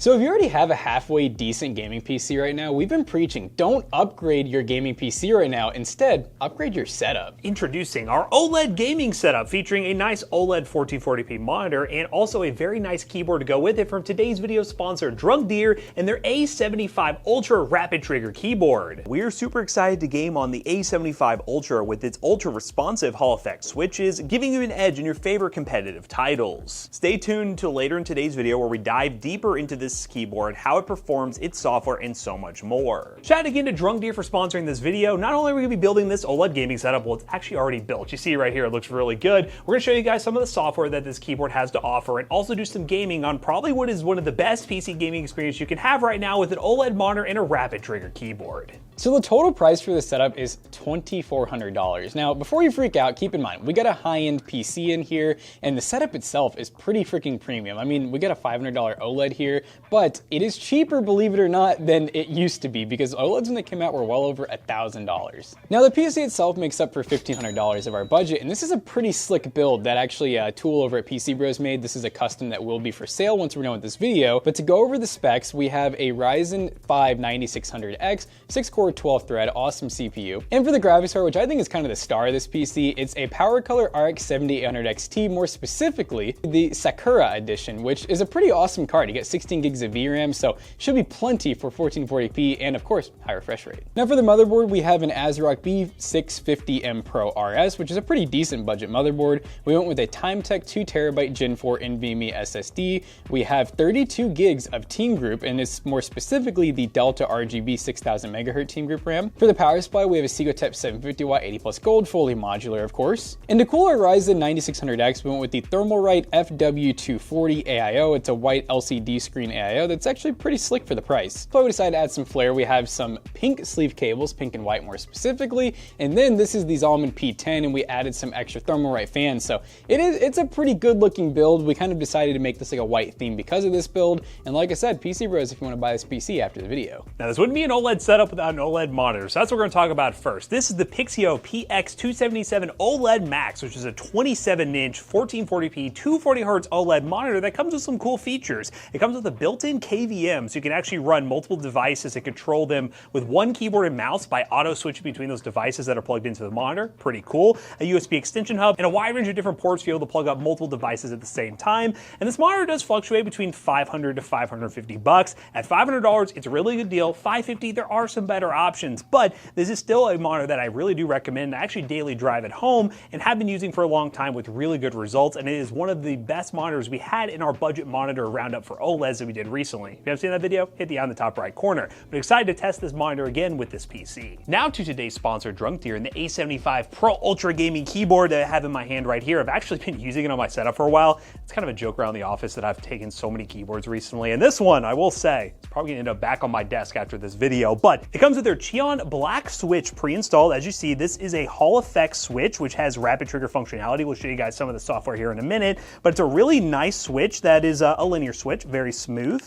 So if you already have a halfway decent gaming PC right now, we've been preaching, don't upgrade your gaming PC right now. Instead, upgrade your setup. Introducing our OLED gaming setup featuring a nice OLED 1440p monitor and also a very nice keyboard to go with it from today's video sponsor Drunkdeer and their A75 Ultra Rapid Trigger keyboard. We are super excited to game on the A75 Ultra with its ultra responsive Hall effect switches, giving you an edge in your favorite competitive titles. Stay tuned until later in today's video where we dive deeper into this keyboard, how it performs, its software, and so much more. Shout out again to Drunkdeer for sponsoring this video. Not only are we going to be building this OLED gaming setup, well, it's actually already built. You see right here, it looks really good. We're going to show you guys some of the software that this keyboard has to offer and also do some gaming on probably what is one of the best PC gaming experience you can have right now with an OLED monitor and a rapid trigger keyboard. So the total price for this setup is $2,400. Now, before you freak out, keep in mind, we got a high-end PC in here, and the setup itself is pretty freaking premium. I mean, we got a $500 OLED here, but it is cheaper, believe it or not, than it used to be, because OLEDs when they came out were well over $1,000. Now, the PC itself makes up for $1,500 of our budget, and this is a pretty slick build that actually a tool over at PCBros made. This is a custom that will be for sale once we're done with this video, but to go over the specs, we have a Ryzen 5 9600X, 6-core 12-thread, awesome CPU. And for the graphics card, which I think is kind of the star of this PC, it's a PowerColor RX 7800 XT, more specifically the Sakura edition, which is a pretty awesome card. You get 16 gigs of VRAM, so should be plenty for 1440p and of course, high refresh rate. Now for the motherboard, we have an ASrock B650M Pro RS, which is a pretty decent budget motherboard. We went with a Timetec 2TB Gen 4 NVMe SSD. We have 32 gigs of TeamGroup, and it's more specifically the Delta RGB 6000 MHz TeamGroup RAM. For the power supply, we have a Segotep 750 watt 80 plus gold, fully modular of course. And to cool our Ryzen 9600X, we went with the Thermalright FW240 AIO. It's a white LCD screen AIO that's actually pretty slick for the price. So we decided to add some flair. We have some pink sleeve cables, pink and white more specifically, and then this is the Zalman P10, and we added some extra Thermalright fans. So it's a pretty good looking build. We kind of decided to make this like a white theme because of this build, and like I said, PCBros if you want to buy this PC after the video. Now this wouldn't be an OLED setup without an OLED monitor, so that's what we're going to talk about first. This is the Pixio PX277 OLED Max, which is a 27-inch 1440p 240Hz OLED monitor that comes with some cool features. It comes with a built-in KVM, so you can actually run multiple devices and control them with one keyboard and mouse by auto switching between those devices that are plugged into the monitor. Pretty cool. A USB extension hub and a wide range of different ports to be able to plug up multiple devices at the same time. And this monitor does fluctuate between $500 to $550. At $500, it's a really good deal. $550, there are some better options, but this is still a monitor that I really do recommend. I actually daily drive at home and have been using for a long time with really good results, and it is one of the best monitors we had in our budget monitor roundup for OLEDs that we did recently. If you haven't seen that video, hit the eye in the top right corner. But excited to test this monitor again with this PC. Now to today's sponsor, Drunkdeer, and the A75 Pro Ultra gaming keyboard that I have in my hand right here. I've actually been using it on my setup for a while. It's kind of a joke around the office that I've taken so many keyboards recently, and this one, I will say, it's probably gonna end up back on my desk after this video, but it comes with their Jialong black switch pre-installed. As you see, this is a Hall effect switch, which has rapid trigger functionality. We'll show you guys some of the software here in a minute, but it's a really nice switch that is a linear switch, very smooth.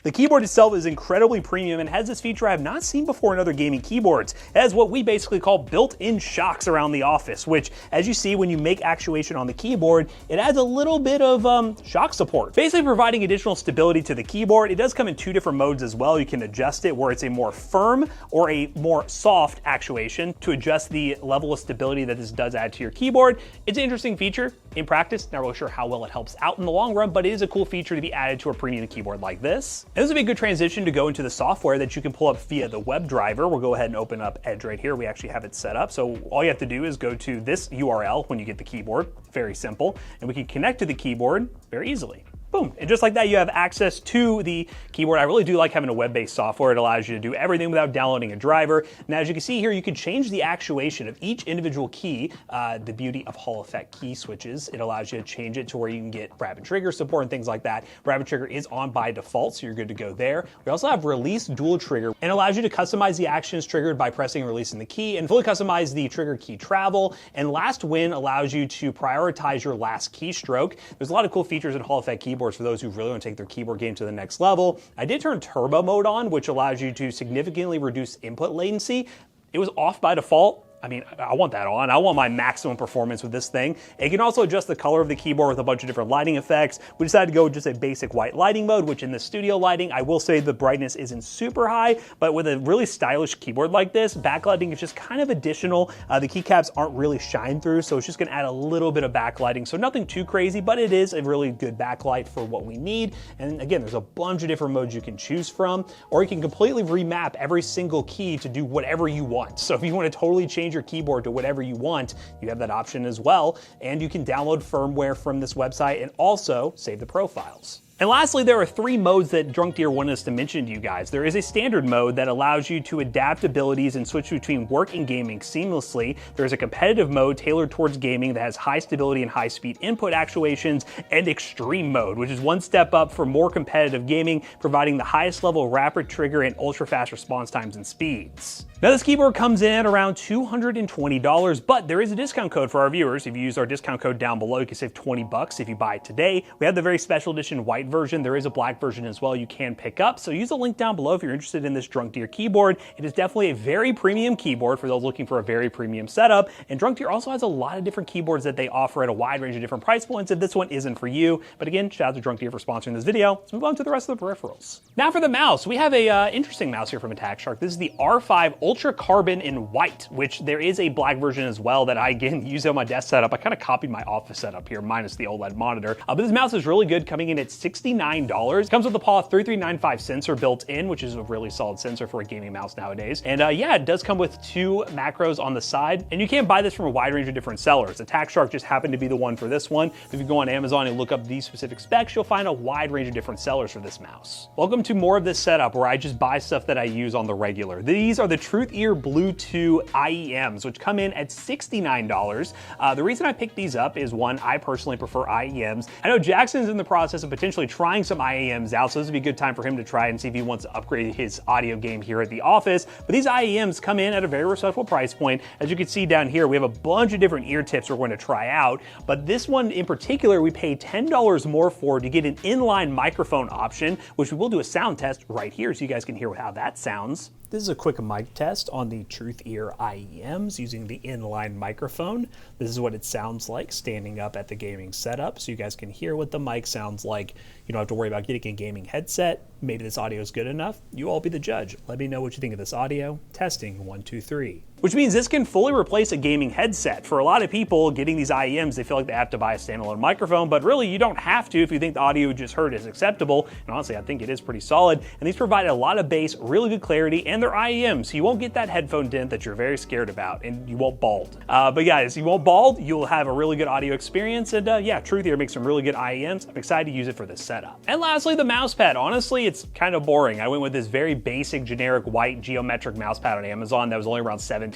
The keyboard itself is incredibly premium and has this feature I have not seen before in other gaming keyboards. It has what we basically call built-in shocks around the office, which, as you see when you make actuation on the keyboard, it adds a little bit of shock support, basically providing additional stability to the keyboard. It does come in two different modes as well. You can adjust it where it's a more firm or a more soft actuation to adjust the level of stability that this does add to your keyboard. It's an interesting feature. In practice, not really sure how well it helps out in the long run, but it is a cool feature to be added to a premium keyboard like this. And this would be a good transition to go into the software that you can pull up via the web driver. We'll go ahead and open up Edge right here. We actually have it set up. So all you have to do is go to this URL when you get the keyboard. Very simple. And we can connect to the keyboard very easily. Boom, and just like that, you have access to the keyboard. I really do like having a web-based software. It allows you to do everything without downloading a driver. Now, as you can see here, you can change the actuation of each individual key. The beauty of Hall effect key switches, it allows you to change it to where you can get rapid trigger support and things like that. Rapid trigger is on by default, so you're good to go there. We also have release dual trigger, and allows you to customize the actions triggered by pressing and releasing the key, and fully customize the trigger key travel. And last win allows you to prioritize your last keystroke. There's a lot of cool features in Hall effect keyboards for those who really want to take their keyboard game to the next level. I did turn turbo mode on, which allows you to significantly reduce input latency. it was off by default. I mean, I want that on. I want my maximum performance with this thing. It can also adjust the color of the keyboard with a bunch of different lighting effects. We decided to go with just a basic white lighting mode, which in the studio lighting, I will say the brightness isn't super high, but with a really stylish keyboard like this, backlighting is just kind of additional. The keycaps aren't really shine through, so it's just gonna add a little bit of backlighting. So nothing too crazy, but it is a really good backlight for what we need. And again, there's a bunch of different modes you can choose from, or you can completely remap every single key to do whatever you want. So if you want to totally change your keyboard to whatever you want, you have that option as well. And you can download firmware from this website and also save the profiles. And lastly, there are 3 modes that Drunkdeer wanted us to mention to you guys. There is a standard mode that allows you to adapt abilities and switch between work and gaming seamlessly. There's a competitive mode tailored towards gaming that has high stability and high speed input actuations, and extreme mode, which is one step up for more competitive gaming, providing the highest level of rapid trigger and ultra fast response times and speeds. Now this keyboard comes in at around $220, but there is a discount code for our viewers. If you use our discount code down below, you can save 20 bucks if you buy it today. We have the very special edition white version. There is a black version as well you can pick up. So use the link down below if you're interested in this Drunkdeer keyboard. It is definitely a very premium keyboard for those looking for a very premium setup. And Drunkdeer also has a lot of different keyboards that they offer at a wide range of different price points if this one isn't for you. But again, shout out to Drunkdeer for sponsoring this video. Let's move on to the rest of the peripherals. Now for the mouse, we have a interesting mouse here from ASrock. This is the R5 Ultra Carbon in white, which there is a black version as well that I again use on my desk setup. I kind of copied my office setup here, minus the OLED monitor. But this mouse is really good, coming in at $69. Comes with the PAW 3395 sensor built in, which is a really solid sensor for a gaming mouse nowadays. And yeah, it does come with 2 macros on the side, and you can buy this from a wide range of different sellers. ASrock just happened to be the one for this one. If you go on Amazon and look up these specific specs, you'll find a wide range of different sellers for this mouse. Welcome to more of this setup where I just buy stuff that I use on the regular. These are the Truthear Blue2 IEMs, which come in at $69. The reason I picked these up is, one, I personally prefer IEMs. I know Jackson's in the process of potentially trying some IEMs out, so this would be a good time for him to try and see if he wants to upgrade his audio game here at the office. But these IEMs come in at a very respectable price point. As you can see down here, we have a bunch of different ear tips we're going to try out, but this one in particular, we paid $10 more for to get an inline microphone option, which we will do a sound test right here so you guys can hear how that sounds. This is a quick mic test on the Truthear IEMs using the inline microphone. This is what it sounds like standing up at the gaming setup, so you guys can hear what the mic sounds like. You don't have to worry about getting a gaming headset. Maybe this audio is good enough. You all be the judge. Let me know what you think of this audio. Testing 1, 2, 3. Which means this can fully replace a gaming headset. For a lot of people getting these IEMs, they feel like they have to buy a standalone microphone, but really you don't have to if you think the audio you just heard is acceptable. And honestly, I think it is pretty solid. And these provide a lot of bass, really good clarity, and they're IEMs, so you won't get that headphone dent that you're very scared about, and you won't bald. But guys, you won't bald, you'll have a really good audio experience, and yeah, Truthear makes some really good IEMs. I'm excited to use it for this setup. And lastly, the mousepad. Honestly, it's kind of boring. I went with this very basic, generic white geometric mousepad on Amazon that was only around $17.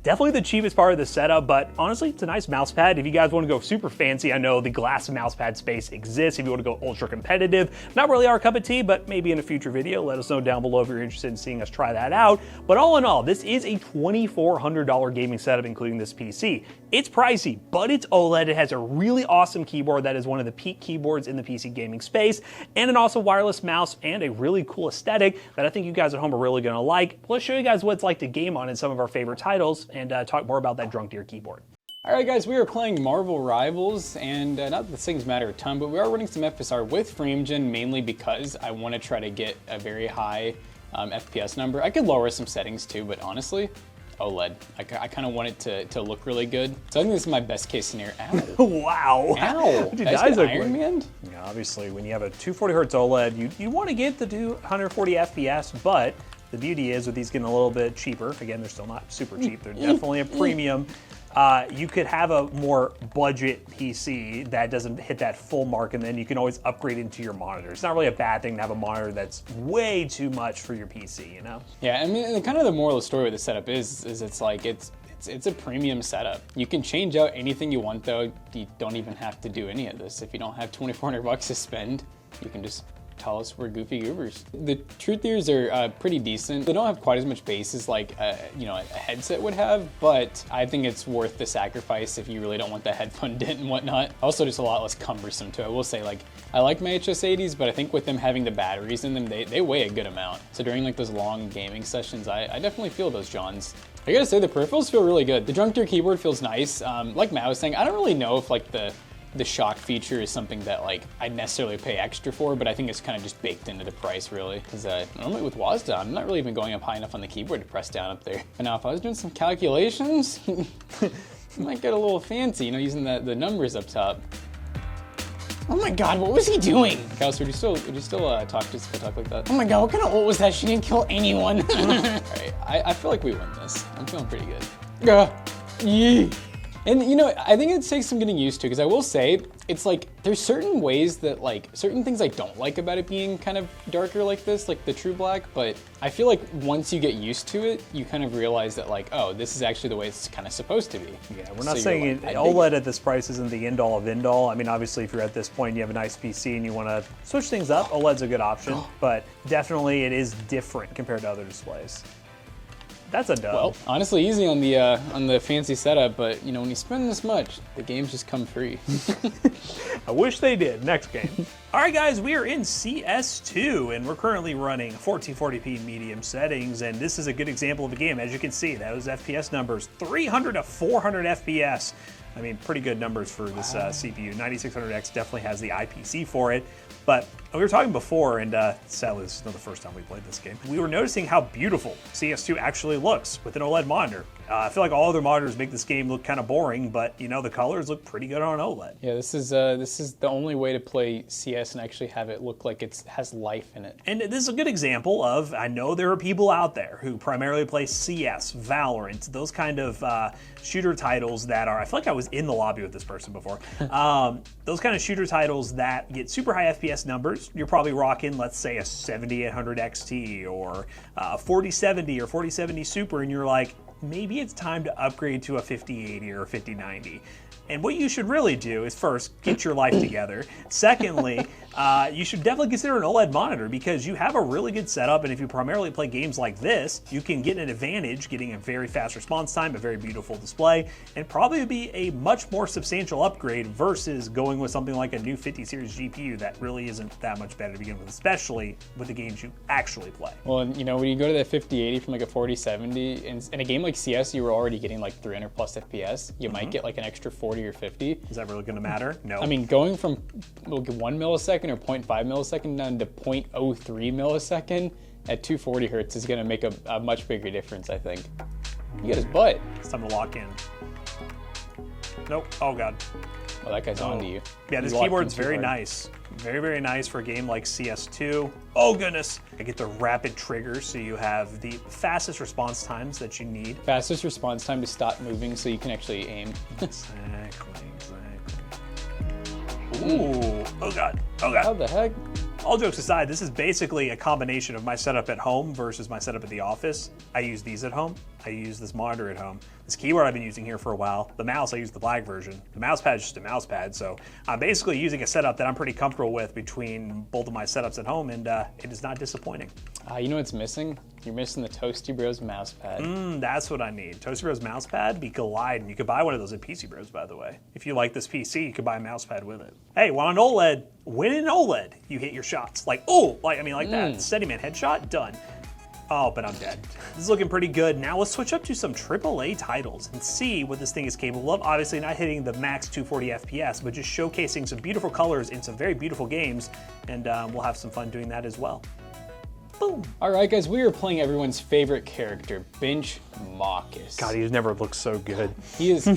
Definitely the cheapest part of the setup, but honestly, it's a nice mousepad. If you guys want to go super fancy, I know the glass mousepad space exists. If you want to go ultra competitive, not really our cup of tea, but maybe in a future video, let us know down below if you're interested in seeing us try that out. But all in all, this is a $2,400 gaming setup, including this PC. It's pricey, but it's OLED. It has a really awesome keyboard that is one of the peak keyboards in the PC gaming space, and an awesome wireless mouse, and a really cool aesthetic that I think you guys at home are really gonna like. Let's show you guys what it's like to game on in some of our favorite titles, and talk more about that Drunkdeer keyboard. Alright guys, we are playing Marvel Rivals, and not that this things matter a ton, but we are running some FSR with FrameGen, mainly because I want to try to get a very high FPS number. I could lower some settings too, but honestly, OLED. I kind of want it to look really good. So I think this is my best case scenario. Ow. Wow. Ow. Dude, Did I just get Iron Man? Yeah, obviously, when you have a 240 hertz OLED, you want to get the 240 FPS, but the beauty is with these getting a little bit cheaper, again, they're still not super cheap, they're definitely a premium, you could have a more budget PC that doesn't hit that full mark, and then you can always upgrade into your monitor. It's not really a bad thing to have a monitor that's way too much for your PC, you know? Yeah, I mean, kind of the moral of the story with the setup is it's like, it's a premium setup. You can change out anything you want though. You don't even have to do any of this. If you don't have $2,400 to spend, you can just tell us we're goofy goobers. The Truthears are pretty decent. They don't have quite as much bass as like, you know, a headset would have, but I think it's worth the sacrifice if you really don't want the headphone dent and whatnot. Also just a lot less cumbersome too. I will say, like, I like my HS80s, but I think with them having the batteries in them, they weigh a good amount. So during like those long gaming sessions, I definitely feel those Johns. I gotta say, the peripherals feel really good. The Drunkdeer keyboard feels nice. Like Matt was saying, I don't really know if like the shock feature is something that like I necessarily pay extra for, but I think it's kind of just baked into the price really. Because normally with WASD, I'm not really even going up high enough on the keyboard to press down up there. But now if I was doing some calculations, I might get a little fancy, you know, using the numbers up top. Oh my God, what was he doing? Kels, would you still talk like that? Oh my God, what kind of ult was that? She didn't kill anyone. All right, I feel like we win this. I'm feeling pretty good. Yeah. And you know, I think it takes some getting used to, because I will say, it's like, there's certain ways that like, certain things I don't like about it being kind of darker like this, like the true black, but I feel like once you get used to it, you kind of realize that like, oh, this is actually the way it's kind of supposed to be. Yeah, we're not saying like, OLED at this price isn't the end all of end all. I mean, obviously if you're at this point and you have a nice PC and you want to switch things up, OLED's a good option, but definitely it is different compared to other displays. That's a dub. Well, honestly, easy on the fancy setup, but you know, when you spend this much, the games just come free. I wish they did. Next game. All right, guys, we are in CS2, and we're currently running 1440p medium settings, and this is a good example of a game. As you can see, those FPS numbers, 300 to 400 FPS. I mean, pretty good numbers for this CPU. 9600X definitely has the IPC for it. But we were talking before, and sadly this is not the first time we played this game, we were noticing how beautiful CS2 actually looks with an OLED monitor. I feel like all other monitors make this game look kind of boring, but you know, the colors look pretty good on OLED. Yeah, this is the only way to play CS and actually have it look like it has life in it. And this is a good example of, I know there are people out there who primarily play CS, Valorant, those kind of shooter titles that are, I feel like I was in the lobby with this person before, those kind of shooter titles that get super high FPS numbers. You're probably rocking, let's say, a 7800 XT or a 4070 or 4070 Super, and you're like, maybe it's time to upgrade to a 5080 or a 5090. And what you should really do is first, get your life together. Secondly, you should definitely consider an OLED monitor, because you have a really good setup, and if you primarily play games like this, you can get an advantage getting a very fast response time, a very beautiful display, and probably be a much more substantial upgrade versus going with something like a new 50 series GPU that really isn't that much better to begin with, especially with the games you actually play. Well, and you know, when you go to that 5080 from like a 4070, in a game like CS, you were already getting like 300 plus FPS. You might get like an extra 40 or 50. Is that really going to matter? No. I mean, going from 1 millisecond or 0.5 millisecond down to 0.03 millisecond at 240 hertz is going to make a much bigger difference, I think. You got his butt. It's time to lock in. Nope. Oh, God. Well, that guy's on to you. Yeah, this keyboard's very nice. Very, very nice for a game like CS2. Oh, goodness. I get the rapid trigger, so you have the fastest response times that you need. Fastest response time to stop moving so you can actually aim. Exactly. Ooh. Oh, God. Oh, God. How the heck? All jokes aside, this is basically a combination of my setup at home versus my setup at the office. I use these at home. I use this monitor at home. This keyboard I've been using here for a while. The mouse, I use the black version. The mousepad is just a mousepad, so I'm basically using a setup that I'm pretty comfortable with between both of my setups at home, and it is not disappointing. You know what's missing? You're missing the ToastyBros mousepad. That's what I need. ToastyBros mousepad be gliding. You could buy one of those at PC Bros, by the way. If you like this PC, you could buy a mousepad with it. Hey, when on OLED, when in OLED, you hit your shots. Like, oh, like that. Steady man headshot, done. Oh, but I'm dead. This is looking pretty good. Now let's switch up to some AAA titles and see what this thing is capable of. Obviously not hitting the max 240 FPS, but just showcasing some beautiful colors in some very beautiful games, and we'll have some fun doing that as well. Boom. All right, guys, we are playing everyone's favorite character, Bench Marcus. God, he's never looked so good. He is...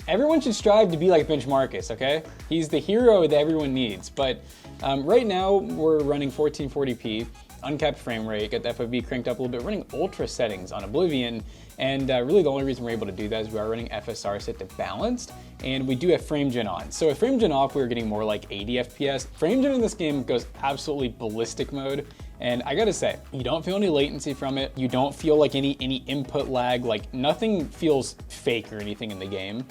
Everyone should strive to be like Bench Marcus, okay? He's the hero that everyone needs, but right now we're running 1440p, uncapped frame rate, got the FOV cranked up a little bit, running ultra settings on Oblivion, and really the only reason we're able to do that is we are running FSR set to balanced, and we do have frame gen on. So with frame gen off, we're getting more like 80 FPS. Frame gen in this game goes absolutely ballistic mode, and I gotta say, you don't feel any latency from it. You don't feel like any input lag, like nothing feels fake or anything in the game.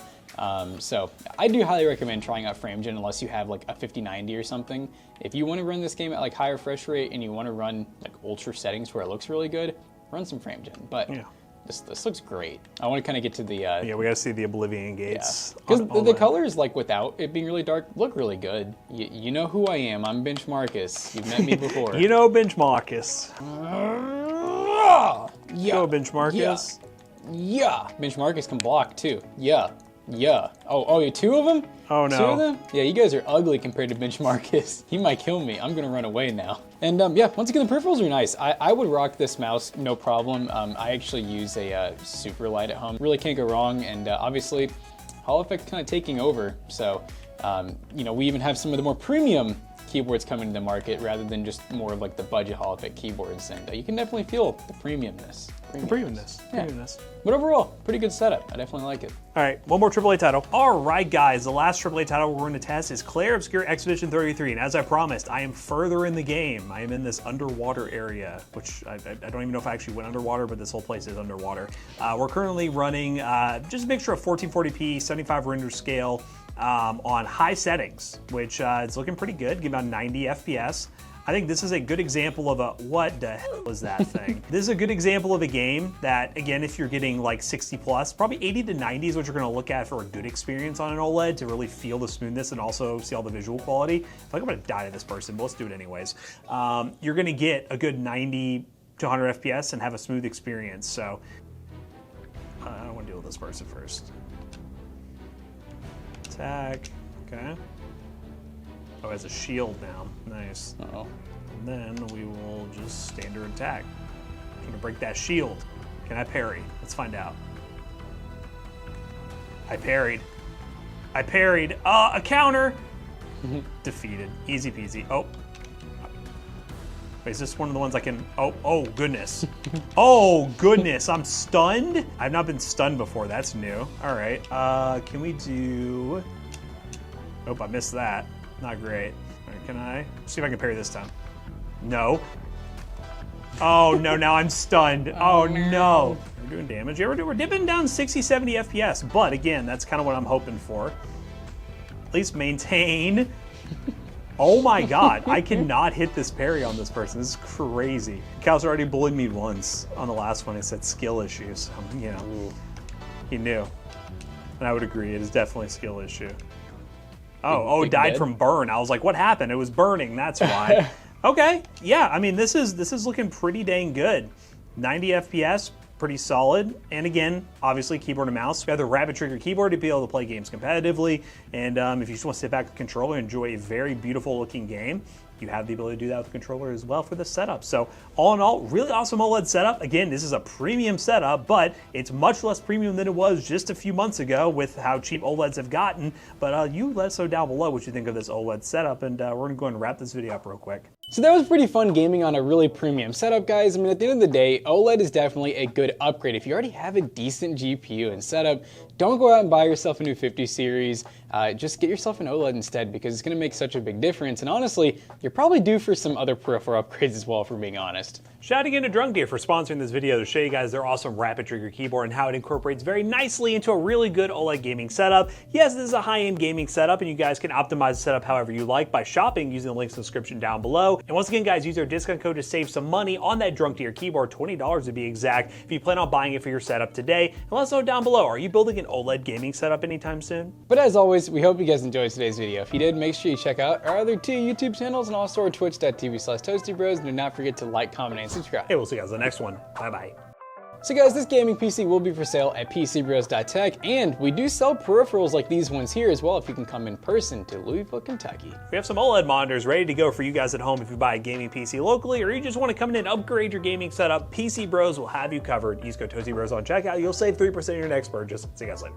So I do highly recommend trying out FrameGen unless you have like a 5090 or something. If you want to run this game at like high refresh rate and you want to run like ultra settings where it looks really good, run some FrameGen. But yeah. This looks great. I want to kind of get to the... yeah, we got to see the Oblivion gates. Because the colors, like without it being really dark, look really good. You know who I am. I'm Bench Marcus. You've met me before. You know Bench Marcus. Yeah. Go Bench Marcus. Yeah. Bench Marcus can block too. Yeah. Yeah. Oh, you two of them? Oh no. Two of them? Yeah, you guys are ugly compared to Bench Marcus. He might kill me. I'm gonna run away now. And yeah, once again, the peripherals are nice. I would rock this mouse, no problem. I actually use a super light at home. Really can't go wrong. And obviously, Hall Effect kind of taking over. So, you know, we even have some of the more premium keyboards coming to the market rather than just more of like the budget Hall Effect keyboards. And you can definitely feel the premiumness. Premiumness. But overall, pretty good setup. I definitely like it. All right, one more AAA title. All right, guys, the last AAA title we're going to test is Clair Obscur Expedition 33. And as I promised, I am further in the game. I am in this underwater area, which I don't even know if I actually went underwater, but this whole place is underwater. We're currently running just a mixture of 1440p, 75 render scale on high settings, which it's looking pretty good, give about 90 FPS. I think this is a good example of a, what the hell was that thing? This is a good example of a game that, again, if you're getting like 60 plus, probably 80 to 90 is what you're gonna look at for a good experience on an OLED to really feel the smoothness and also see all the visual quality. I feel like I'm gonna die to this person, but let's do it anyways. You're gonna get a good 90 to 100 FPS and have a smooth experience. So I don't wanna deal with this person first. Attack, okay. Oh, it has a shield now. Nice. Uh-oh. And then we will just standard attack. Can I break that shield? Can I parry? Let's find out. I parried. A counter! Defeated. Easy peasy. Oh. Wait, is this one of the ones I can... Oh, goodness. Oh, goodness. I'm stunned? I've not been stunned before. That's new. All right. Can we do... Nope, I missed that. Not great. All right, can I see if I can parry this time? No. Oh no, now I'm stunned. Oh no. We're doing damage. Yeah, we're dipping down 60, 70 FPS, but again, that's kind of what I'm hoping for. At least maintain. Oh my God, I cannot hit this parry on this person. This is crazy. Cal's already bullied me once on the last one. He said skill issues. You know, he knew. And I would agree, it is definitely a skill issue. Oh, died from burn. I was like, what happened? It was burning, that's why. Okay, yeah, I mean, this is looking pretty dang good. 90 FPS, pretty solid. And again, obviously keyboard and mouse. We have the rabbit trigger keyboard to be able to play games competitively. And if you just want to sit back with the controller and enjoy a very beautiful looking game, you have the ability to do that with the controller as well for the setup. So all in all, really awesome OLED setup. Again, this is a premium setup, but it's much less premium than it was just a few months ago with how cheap OLEDs have gotten. But you let us know down below what you think of this OLED setup, and we're gonna go and wrap this video up real quick. So that was pretty fun gaming on a really premium setup, guys. I mean, at the end of the day, OLED is definitely a good upgrade. If you already have a decent GPU and setup, don't go out and buy yourself a new 50 series. Just get yourself an OLED instead, because it's gonna make such a big difference. And honestly, you're probably due for some other peripheral upgrades as well, if we're being honest. Shout out again to Drunkdeer for sponsoring this video to show you guys their awesome rapid trigger keyboard and how it incorporates very nicely into a really good OLED gaming setup. Yes, this is a high-end gaming setup, and you guys can optimize the setup however you like by shopping using the links in the description down below. And once again, guys, use our discount code to save some money on that Drunkdeer keyboard, $20 to be exact, if you plan on buying it for your setup today. And let us know down below, are you building an OLED gaming setup anytime soon? But as always, we hope you guys enjoyed today's video. If you did, make sure you check out our other two YouTube channels and also our twitch.tv/ToastyBros. And do not forget to like, comment, and subscribe. Hey, we'll see you guys in the next one. Bye-bye. So guys, this gaming PC will be for sale at PCBros.tech, and we do sell peripherals like these ones here as well if you can come in person to Louisville, Kentucky. We have some OLED monitors ready to go for you guys at home if you buy a gaming PC locally, or you just want to come in and upgrade your gaming setup. PC Bros will have you covered. Use code ToastyBros on checkout. You'll save 3% on your next purchase. See you guys later.